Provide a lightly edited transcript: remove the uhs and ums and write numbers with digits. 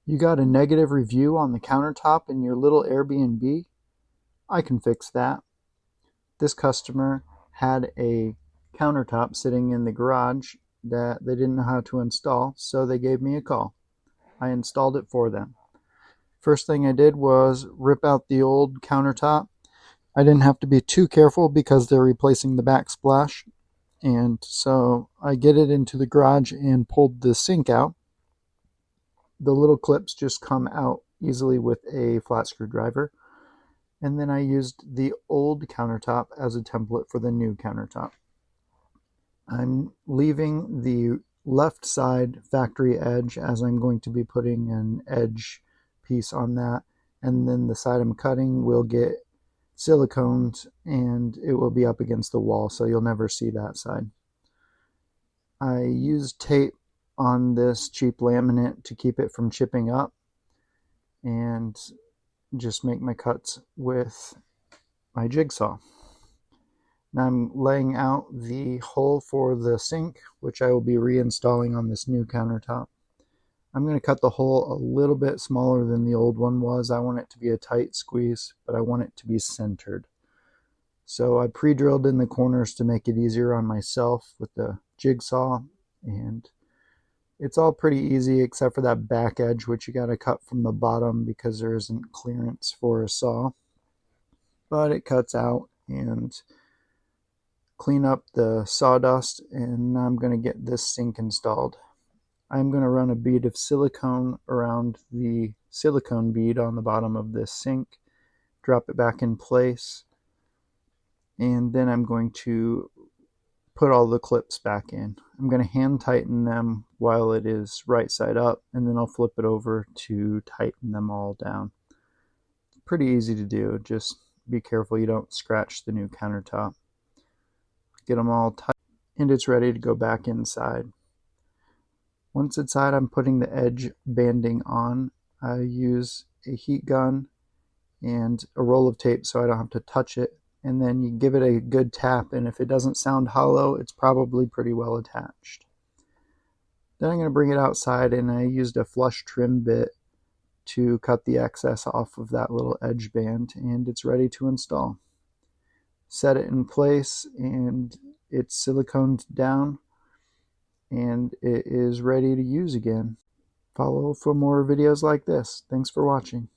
You got a negative review on the countertop in your little Airbnb? I can fix that. This customer had a countertop sitting in the garage that they didn't know how to install, so they gave me a call. I installed it for them. First thing I did was rip out the old countertop. I didn't have to be too careful because they're replacing the backsplash, and so I get it into the garage and pulled the sink out. The little clips just come out easily with a flat screwdriver. And then I used the old countertop as a template for the new countertop. I'm leaving the left side factory edge as I'm going to be putting an edge piece on that. And then the side I'm cutting will get siliconed and it will be up against the wall, so you'll never see that side. I used tape on this cheap laminate to keep it from chipping up, and just make my cuts with my jigsaw. Now I'm laying out the hole for the sink, which I will be reinstalling on this new countertop. I'm going to cut the hole a little bit smaller than the old one was. I want it to be a tight squeeze, but I want it to be centered. So I pre-drilled in the corners to make it easier on myself with the jigsaw, and it's all pretty easy except for that back edge, which you got to cut from the bottom because there isn't clearance for a saw. But it cuts out, and clean up the sawdust, and I'm going to get this sink installed. I'm going to run a bead of silicone around the silicone bead on the bottom of this sink, drop it back in place, and then I'm going to put all the clips back in. I'm going to hand tighten them while it is right side up, and then I'll flip it over to tighten them all down. Pretty easy to do, just be careful you don't scratch the new countertop. Get them all tight, and it's ready to go back inside. Once inside, I'm putting the edge banding on. I use a heat gun and a roll of tape so I don't have to touch it, and then you give it a good tap, and if it doesn't sound hollow, it's probably pretty well attached. Then I'm going to bring it outside, and I used a flush trim bit to cut the excess off of that little edge band, and it's ready to install. Set it in place, and it's siliconed down, and it is ready to use again. Follow for more videos like this. Thanks for watching.